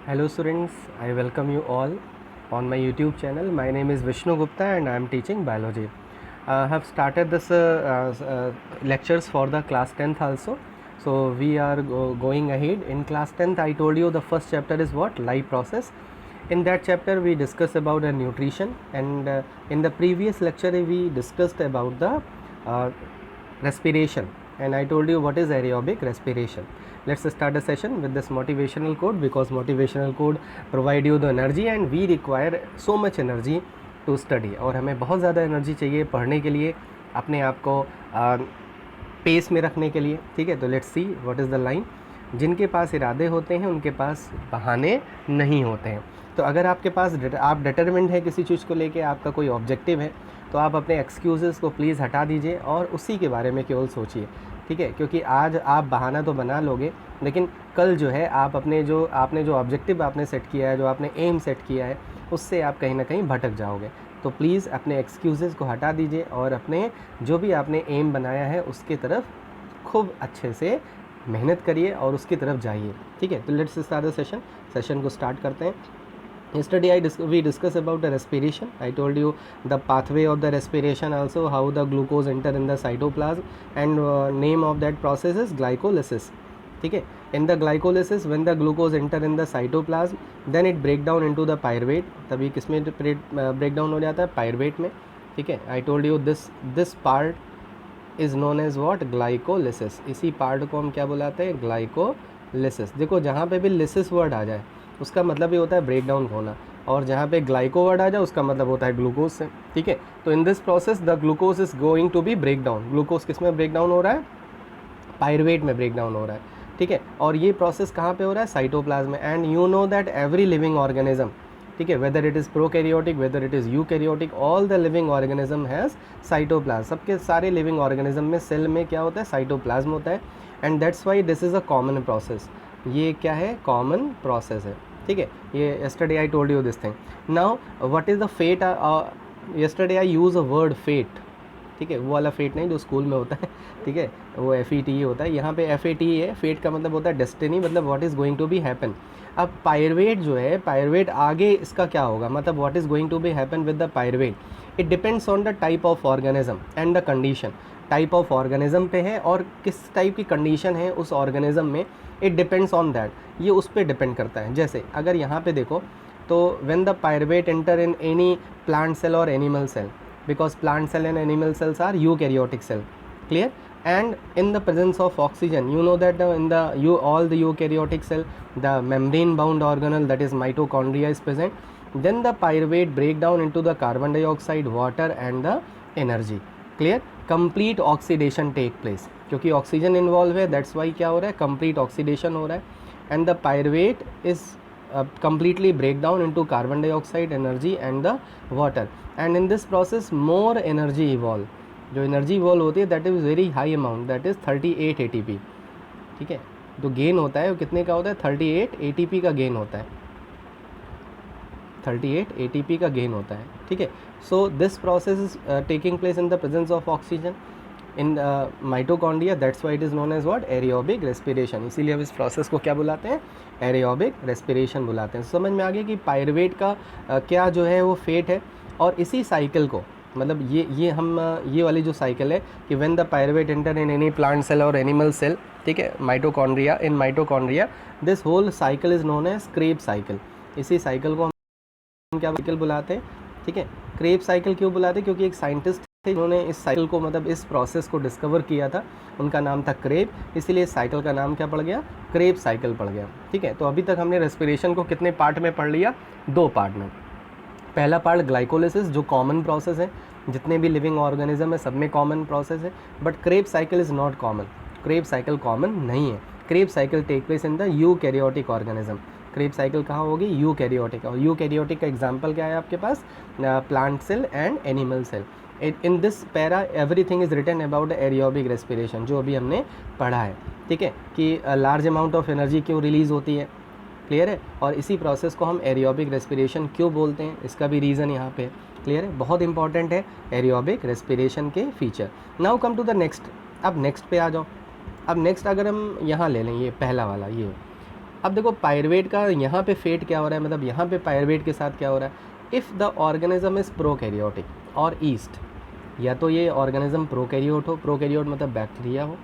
Hello students, I welcome you all on my YouTube channel. My name is Vishnu Gupta and I am teaching biology. I have started this lectures for the class 10th also. So we are going ahead. In class 10th I told you the first chapter is what? Life process. In that chapter we discuss about nutrition, and in the previous lecture we discussed about the respiration, and I told you what is aerobic respiration. Let's start the session with this motivational quote, because motivational quote provide you the energy and we require so much energy to study. और हमें बहुत ज़्यादा energy चाहिए पढ़ने के लिए, अपने आप को पेस में रखने के लिए. ठीक है, तो let's see what is the line. जिनके पास इरादे होते हैं उनके पास बहाने नहीं होते हैं. तो अगर आपके पास आप डिटरमिन्ड है किसी चीज़ को लेके, आपका कोई ऑब्जेक्टिव है, तो आप अपने एक्सक्यूज़ेस को प्लीज़ हटा दीजिए और उसी के बारे में केवल सोचिए. ठीक है, क्योंकि आज आप बहाना तो बना लोगे, लेकिन कल जो है आप आपने जो ऑब्जेक्टिव आपने सेट किया है, जो आपने एम सेट किया है, उससे आप कहीं ना कहीं भटक जाओगे. तो प्लीज़ अपने एक्सक्यूज़ेस को हटा दीजिए और अपने जो भी आपने एम बनाया है उसके तरफ खूब अच्छे से मेहनत करिए और उसकी तरफ जाइए. ठीक है, तो लेट्स स्टार्ट द सेशन को स्टार्ट करते हैं. Yesterday we discussed about the respiration. I told you the pathway of the respiration, also how the glucose enter in the cytoplasm, and name of that process is glycolysis. ठीक है, in the glycolysis when the glucose enter in the cytoplasm, then it break down into the pyruvate. तभी किसमें break down हो जाता है? pyruvate में. ठीक है, I told you this part is known as what? glycolysis. इसी part को हम क्या बुलाते हैं? glycolysis. देखो जहाँ पे भी lysis word आ जाए उसका मतलब ये होता है ब्रेक डाउन होना, और जहाँ पे ग्लाइको वर्ड आ जाए उसका मतलब होता है ग्लूकोज से. ठीक है, तो in this process the glucose is going to be break down. Glucose किस में ब्रेक डाउन हो रहा है? पायरुवेट में ब्रेक डाउन हो रहा है. ठीक है, और ये प्रोसेस कहाँ पे हो रहा है? साइटोप्लाज्म में. And you know that every living organism, ठीक है, whether it is prokaryotic whether it is eukaryotic, all the living organism has cytoplasm. सबके सारे लिविंग ऑर्गेनिज्म में सेल में क्या होता है? साइटोप्लाज्म होता है. And that's why this is a common process. ये क्या है? कॉमन प्रोसेस है. ठीक है, ये yesterday I told you this thing. Now what is the fate? Yesterday I use a word fate. ठीक है, वो वाला फेट नहीं जो स्कूल में होता है. ठीक है, वो FETE होता है. यहाँ पे FATE है. फेट का मतलब होता है डेस्टिनी, मतलब what is going to be happen. अब पायरुवेट जो है, पायरुवेट आगे इसका क्या होगा, मतलब what is going to be happen with the pyruvate. It depends on the type of organism and the condition. Type of organism पे है और किस टाइप की कंडीशन है उस ऑर्गेनिज्म में, इट डिपेंड्स ऑन दैट. ये उस पर डिपेंड करता है. जैसे अगर यहाँ पे देखो तो when the pyruvate enter in any plant cell और animal cell, because plant cell and animal cells are eukaryotic cell, clear, and in the presence of oxygen, you know that in the all the eukaryotic cell the membrane bound organelle, that is mitochondria, is present. Then the pyruvate break down into the carbon dioxide, water and the energy, clear. complete oxidation take place, क्योंकि oxygen involve है, that's why क्या हो रहा है? Complete oxidation हो रहा है. And the pyruvate is completely break down into carbon dioxide, energy and the water, and in this process more energy evolve. जो एनर्जी इवॉल्व होती है that is very high amount, that is 38 ATP. ठीक है, जो gain होता है वो कितने का होता है? 38 ATP का गेन होता है. 38 ATP का गेन होता है. ठीक है, so this process is taking place in the presence of oxygen in mitochondria. That's why it is known as what? Aerobic respiration. इसीलिए हम इस प्रोसेस को क्या बुलाते हैं? एरोबिक रेस्पिरेशन बुलाते हैं. समझ में आ गया कि पायरुवेट का क्या जो है वो फेट है. और इसी साइकिल को, मतलब ये वाली जो साइकिल है कि when the pyruvate enter in any plant cell और एनिमल सेल, ठीक है, mitochondria, in mitochondria this whole cycle is known as Krebs cycle. इसी साइकिल को हम क्या साइकिल बुलाते हैं? ठीक है, क्रेब साइकिल क्यों बुलाते हैं? क्योंकि एक साइंटिस्ट थे जिन्होंने इस साइकिल को, मतलब इस प्रोसेस को डिस्कवर किया था, उनका नाम था क्रेब, इसीलिए इस साइकिल का नाम क्या पड़ गया? क्रेब साइकिल पड़ गया. ठीक है, तो अभी तक हमने रेस्पिरेशन को कितने पार्ट में पढ़ लिया? 2 पार्ट में. पहला पार्ट ग्लाइकोलिसिस, जो कॉमन प्रोसेस है, जितने भी लिविंग ऑर्गेनिज्म है सब में कॉमन प्रोसेस है. But Krebs cycle is not common. Krebs cycle common नहीं है. Krebs cycle take place in the eukaryotic organism. Krebs cycle कहाँ होगी? यूकैरियोटिक. और यूकैरियोटिक का एग्जाम्पल क्या है आपके पास? Plant cell and animal cell. In this para everything is written about aerobic respiration, जो अभी हमने पढ़ा है. ठीक है, कि लार्ज अमाउंट ऑफ एनर्जी क्यों रिलीज़ होती है, क्लियर है. और इसी प्रोसेस को हम एरोबिक रेस्पिरेशन क्यों बोलते हैं, इसका भी रीज़न यहाँ पे क्लियर है. बहुत इंपॉर्टेंट है एरोबिक रेस्पिरेशन के feature. Now come to the next. अब नेक्स्ट पे आ जाओ. अब नेक्स्ट अगर हम यहाँ ले लें, ये पहला वाला, ये अब देखो पायरवेट का यहाँ पे फेट क्या हो रहा है, मतलब यहाँ पे पायरवेट के साथ क्या हो रहा है, if the organism is prokaryotic और ईस्ट, या तो ये ऑर्गेनिज्म प्रोकैरियोट हो, प्रोकैरियोट मतलब बैक्टीरिया हो,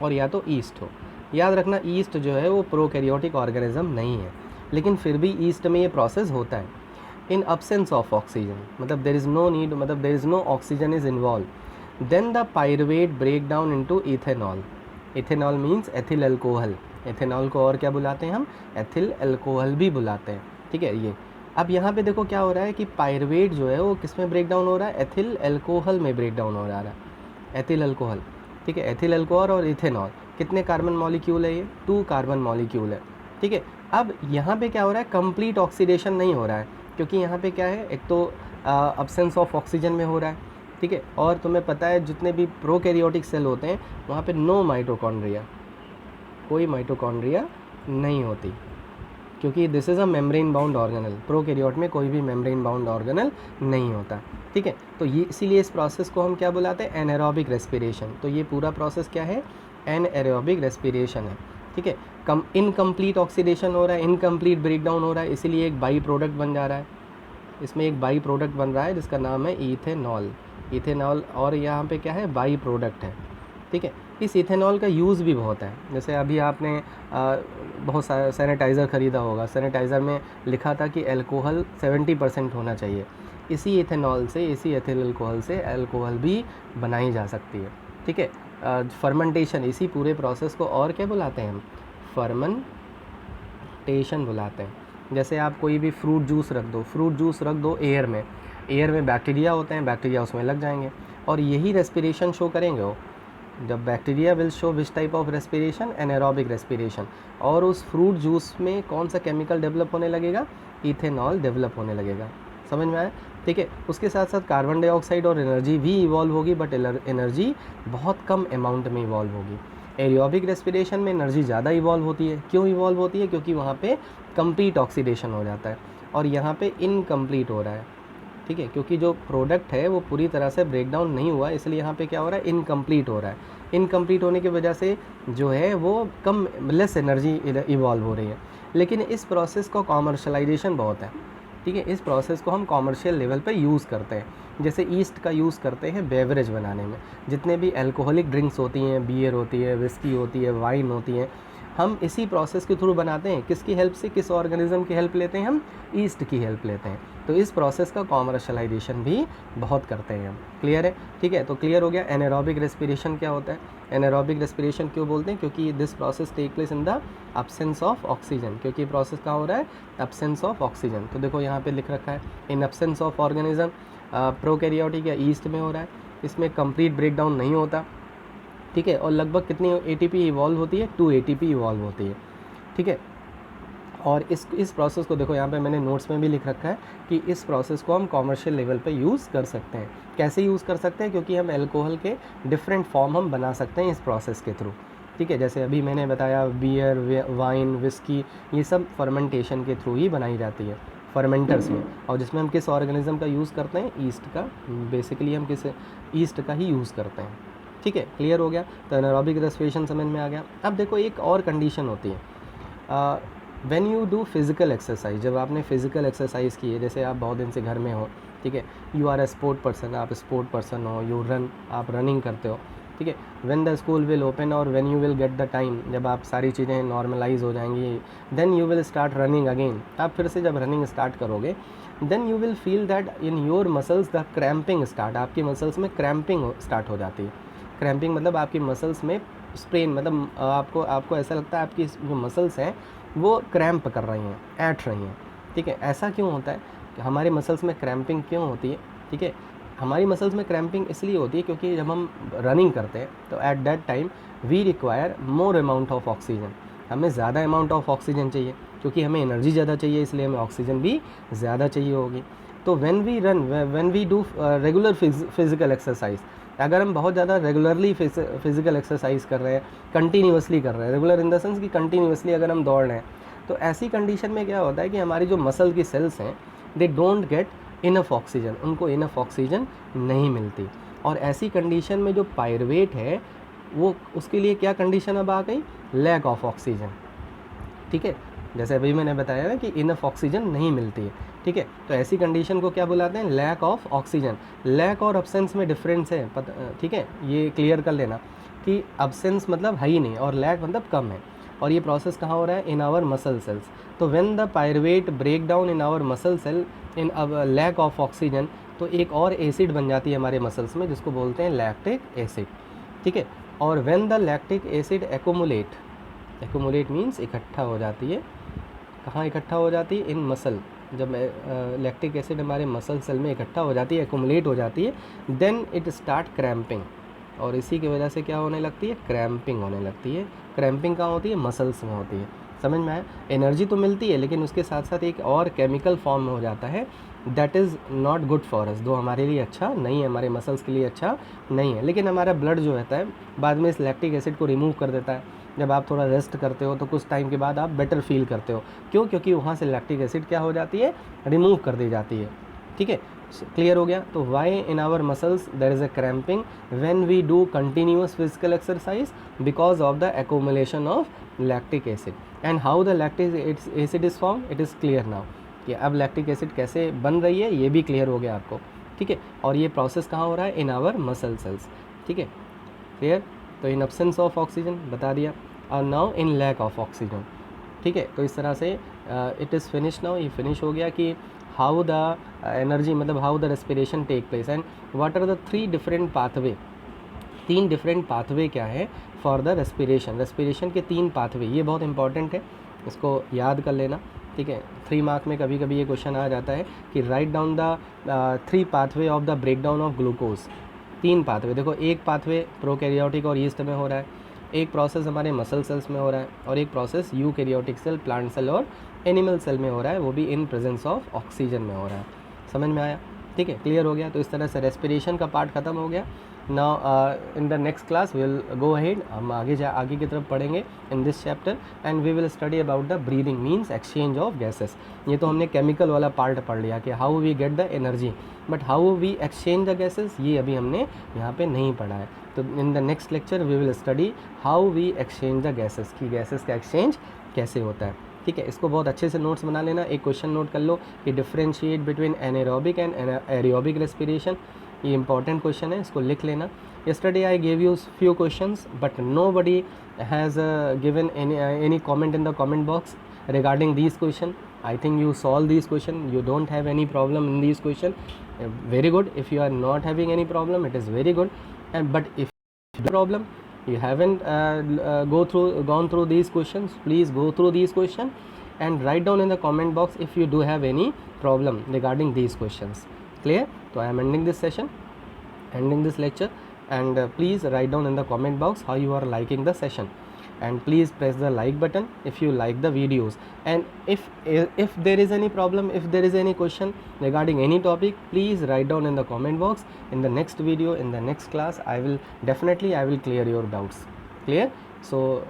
और या तो ईस्ट हो। याद रखना ईस्ट जो है वो प्रोकैरियोटिक ऑर्गेनिज्म नहीं है, लेकिन फिर भी ईस्ट में ये प्रोसेस होता है। इन अब्सेंस ऑफ ऑक्सीजन, मतलब देर इज़ नो नीड, मतलब there is no oxygen is involve, then the pyruvate break down into ethanol. Ethanol means ethyl alcohol. Ethanol को और क्या बुलाते हैं हम, एथिल अल्कोहल भी बुलाते हैं, ठीक है। ये अब यहाँ पे देखो क्या हो रहा है कि पायरवेट जो है वो किस में ब्रेक डाउन हो रहा है, एथिल अल्कोहल में ब्रेक डाउन हो रहा है, एथिल अल्कोहल, ठीक है। एथिल अल्कोहल और इथेनॉल कितने कार्बन मॉलिक्यूल है, ये 2 कार्बन मॉलिक्यूल है, ठीक है। अब यहाँ पे क्या हो रहा है, कंप्लीट ऑक्सीडेशन नहीं हो रहा है, क्योंकि यहाँ पे क्या है, एक तो अब्सेंस ऑफ ऑक्सीजन में हो रहा है, ठीक है। और तुम्हें पता है जितने भी प्रोकैरियोटिक सेल होते हैं वहाँ पे नो माइटोकॉन्ड्रिया, कोई माइटोकॉन्ड्रिया नहीं होती, क्योंकि this is a membrane bound organelle. Prokaryote में कोई भी मेम्ब्रेन बाउंड ऑर्गेनल नहीं होता, ठीक है। तो ये इसीलिए इस प्रोसेस को हम क्या बुलाते हैं, एनारोबिक रेस्पिरेशन। तो ये पूरा प्रोसेस क्या है, एनारोबिक रेस्पिरेशन है, ठीक है। इनकम्प्लीट ऑक्सीडेशन हो रहा है, इनकम्प्लीट ब्रेकडाउन हो रहा है, इसीलिए एक बाई प्रोडक्ट बन जा रहा है। इसमें एक बाई प्रोडक्ट बन रहा है जिसका नाम है इथेनॉल। इथेनॉल और यहाँ पे क्या है, बाई प्रोडक्ट है, ठीक है। इस इथेनॉल का यूज़ भी बहुत है, जैसे अभी आपने बहुत सारा सैनिटाइज़र ख़रीदा होगा, सैनिटाइज़र में लिखा था कि अल्कोहल 70% होना चाहिए। इसी इथेनॉल से, इसी एथिल अल्कोहल से अल्कोहल भी बनाई जा सकती है, ठीक है। फर्मेंटेशन, इसी पूरे प्रोसेस को और क्या बुलाते हैं हम, फर्मेंटेशन बुलाते हैं। जैसे आप कोई भी फ्रूट जूस रख दो, फ्रूट जूस रख दो एयर में, एयर में बैक्टीरिया होते हैं, बैक्टीरिया उसमें लग जाएंगे और यही रेस्पिरेशन शो करेंगे वो। जब bacteria will show which type of respiration, anaerobic respiration, और उस फ्रूट जूस में कौन सा केमिकल डेवलप होने लगेगा, इथेनॉल डेवलप होने लगेगा। समझ में आया, ठीक है। उसके साथ साथ कार्बन डाइऑक्साइड और एनर्जी भी इवॉल्व होगी, बट एनर्जी बहुत कम अमाउंट में इवॉल्व होगी। एरियोबिक रेस्पिरेशन में एनर्जी ज़्यादा इवॉल्व होती है। क्यों इवॉल्व होती है, क्योंकि वहाँ पे कंप्लीट ऑक्सीडेशन हो जाता है और यहाँ पे इनकम्प्लीट हो रहा है, ठीक है। क्योंकि जो प्रोडक्ट है वो पूरी तरह से ब्रेक डाउन नहीं हुआ, इसलिए यहाँ पे क्या हो रहा है, इनकम्प्लीट हो रहा है। इनकम्प्लीट होने की वजह से जो है वो कम, लेस एनर्जी इवॉल्व हो रही है। लेकिन इस प्रोसेस का कॉमर्शलाइजेशन बहुत है, ठीक है। इस प्रोसेस को हम कॉमर्शियल लेवल पे यूज़ करते हैं, जैसे ईस्ट का यूज़ करते हैं बेवरेज बनाने में। जितने भी अल्कोहलिक ड्रिंक्स होती हैं, बियर होती है, विस्की होती है, वाइन होती है, हम इसी प्रोसेस के थ्रू बनाते हैं। किसकी हेल्प से, किस ऑर्गेनिज्म की हेल्प लेते हैं हम, ईस्ट की हेल्प लेते हैं। तो इस प्रोसेस का कॉमर्शलाइजेशन भी बहुत करते हैं हम। क्लियर है, ठीक है। तो क्लियर हो गया एनारोबिक रेस्पिरेशन क्या होता है। एनारोबिक रेस्पिरेशन क्यों बोलते हैं, क्योंकि this process take place in the absence of oxygen, क्योंकि प्रोसेस कहाँ हो रहा है, अब्सेंस ऑफ ऑक्सीजन। तो देखो यहाँ पे लिख रखा है इन अब्सेंस ऑफ ऑर्गेनिज्म, प्रोकैरियोटिक या ईस्ट में हो रहा है। इसमें कंप्लीट ब्रेकडाउन नहीं होता, ठीक है। और लगभग कितनी एटीपी इवॉल्व होती है, 2 एटीपी इवॉल्व होती है, ठीक है। और इस प्रोसेस को देखो यहाँ पे मैंने नोट्स में भी लिख रखा है कि इस प्रोसेस को हम कॉमर्शियल लेवल पे यूज़ कर सकते हैं। कैसे यूज़ कर सकते हैं, क्योंकि हम अल्कोहल के डिफरेंट फॉर्म हम बना सकते हैं इस प्रोसेस के थ्रू, ठीक है। जैसे अभी मैंने बताया बियर, वाइन, विस्की, ये सब फर्मेंटेशन के थ्रू ही बनाई जाती है, फर्मेंटर्स में। और जिसमें हम किस ऑर्गेनिज्म का यूज़ करते हैं, ईस्ट का। बेसिकली हम किस ईस्ट का ही यूज़ करते हैं, ठीक है। क्लियर हो गया। तो एनारोबिक रेस्पिरेशन समझ में आ गया। अब देखो एक और कंडीशन होती है, when you do physical exercise, जब आपने फिज़िकल एक्सरसाइज की है, जैसे आप बहुत दिन से घर में हो, ठीक है, you are a sport person, आप स्पोर्ट पर्सन हो, यू रन, आप रनिंग करते हो, ठीक है। When the school will open और when you will get the time, जब आप सारी चीज़ें नॉर्मलाइज हो जाएंगी, then you will start running again. आप फिर से जब रनिंग स्टार्ट करोगे, then you will feel that in your muscles the cramping start, आपकी मसल्स में क्रैम्पिंग स्टार्ट हो जाती है। क्रैम्पिंग मतलब आपकी मसल्स में स्ट्रेन, मतलब आपको ऐसा लगता है आपकी जो मसल्स हैं वो क्रैम्प कर रही हैं, ऐंठ रही हैं, ठीक है। ऐसा क्यों होता है कि हमारे मसल्स में क्रैम्पिंग क्यों होती है, ठीक है। हमारी मसल्स में क्रैम्पिंग इसलिए होती है क्योंकि जब हम रनिंग करते हैं तो at that time we require more amount of oxygen, हमें ज़्यादा अमाउंट ऑफ ऑक्सीजन चाहिए, क्योंकि हमें एनर्जी ज़्यादा चाहिए, इसलिए हमें ऑक्सीजन भी ज़्यादा चाहिए होगी। तो when we run, when we do regular physical exercise, अगर हम बहुत ज़्यादा रेगुलरली फिजिकल एक्सरसाइज कर रहे हैं, कंटिन्यूसली कर रहे हैं, रेगुलर इन द सेंस कि कंटिन्यूसली अगर हम दौड़ रहे हैं, तो ऐसी कंडीशन में क्या होता है कि हमारी जो मसल की सेल्स हैं, they don't get enough oxygen, उनको इनफ ऑक्सीजन नहीं मिलती। और ऐसी कंडीशन में जो पायरवेट है वो, उसके लिए क्या कंडीशन अब आ गई, लैक ऑफ ऑक्सीजन, ठीक है, जैसे अभी मैंने बताया ना कि इनफ ऑक्सीजन नहीं मिलती है, ठीक है, तो ऐसी कंडीशन को क्या बुलाते हैं, लैक ऑफ ऑक्सीजन। लैक और अब्सेंस में डिफरेंस है, ठीक है, ये क्लियर कर लेना कि अब्सेंस मतलब है ही नहीं और लैक मतलब कम है। और ये प्रोसेस कहाँ हो रहा है, इन आवर मसल सेल्स। तो when the pyruvate break down in our muscle cell in lack of oxygen, तो एक और एसिड बन जाती है हमारे मसल्स में जिसको बोलते हैं लैक्टिक एसिड, ठीक है। और when the lactic acid accumulate means इकट्ठा हो जाती है, कहाँ इकट्ठा हो जाती है, इन मसल। जब लैक्टिक एसिड हमारे मसल सेल में इकट्ठा हो जाती है, एक्यूमुलेट हो जाती है, देन इट स्टार्ट क्रैम्पिंग, और इसी की वजह से क्या होने लगती है, क्रैम्पिंग होने लगती है। क्रैम्पिंग कहाँ होती है, मसल्स में होती है। समझ में आया, एनर्जी तो मिलती है लेकिन उसके साथ साथ एक और केमिकल फॉर्म में हो जाता है, that is not good for us, जो हमारे लिए अच्छा नहीं है, हमारे मसल्स के लिए अच्छा नहीं है। लेकिन हमारा ब्लड जो रहता है बाद में इस लैक्टिक एसिड को रिमूव कर देता है। जब आप थोड़ा रेस्ट करते हो तो कुछ टाइम के बाद आप बेटर फील करते हो, क्यों, क्योंकि वहाँ से लैक्टिक एसिड क्या हो जाती है, रिमूव कर दी जाती है, ठीक है। क्लियर हो गया। तो why in our muscles there is a cramping when we do continuous physical exercise, because of the accumulation of lactic acid. And how the lactic acid is form, it is clear now कि अब lactic acid कैसे बन रही है ये भी clear हो गया आपको, ठीक है। और ये प्रोसेस कहाँ हो रहा है, इन आवर मसल सेल्स, ठीक है, क्लियर। तो इन एब्सेंस ऑफ ऑक्सीजन बता दिया, और now in lack of oxygen, ठीक है। तो इस तरह से इट इज़ फिनिश नाउ, ये फिनिश हो गया कि हाउ द एनर्जी मतलब how the respiration take place and what are the 3 different pathway. 3 different pathway क्या है फॉर द रेस्पिरेशन, रेस्पिरेशन के 3 पाथवे, ये बहुत इंपॉर्टेंट है, इसको याद कर लेना, ठीक है। 3 मार्क में कभी कभी ये क्वेश्चन आ जाता है कि write down the 3 pathway of the break down of glucose. 3 pathway देखो, एक पाथवे प्रोकैरियोटिक और यीस्ट में हो रहा है, एक प्रोसेस हमारे मसल सेल्स में हो रहा है, और एक process eukaryotic cell, plant cell और एनिमल सेल में हो रहा है, वो भी इन प्रेजेंस ऑफ ऑक्सीजन में हो रहा है। समझ में आया, ठीक है, क्लियर हो गया। तो इस तरह से रेस्पिरेशन का पार्ट खत्म हो गया। Now in the next class we will go ahead, हम आगे की तरफ पढ़ेंगे in this chapter, and we will study about the breathing means exchange of gases. ये तो हमने केमिकल वाला पार्ट पढ़ लिया कि how we get the energy, but how we exchange the gases ये अभी हमने यहाँ पे नहीं पढ़ा है। तो in the next lecture we will study how we exchange the gases, की गैसेस का एक्सचेंज कैसे होता है, ठीक है। इसको बहुत अच्छे से नोट्स बना लेना। एक क्वेश्चन नोट कर लो कि differentiate between anaerobic and aerobic respiration, ये इंपॉर्टेंट क्वेश्चन है, इसको लिख लेना। yesterday I gave you few questions but nobody has given any comment in the comment box regarding these question. I think you solve these question, you don't have any problem in these question, very good. If you are not having any problem it is very good, and but if the problem you haven't gone through these questions, please go through these questions and write down in the comment box if you do have any problem regarding these questions. Clear? So I am ending this session, ending this lecture, and please write down in the comment box how you are liking the session, and please press the like button if you like the videos, and if there is any problem, if there is any question regarding any topic, please write down in the comment box. In the next video, in the next class, I will definitely clear your doubts. Clear? So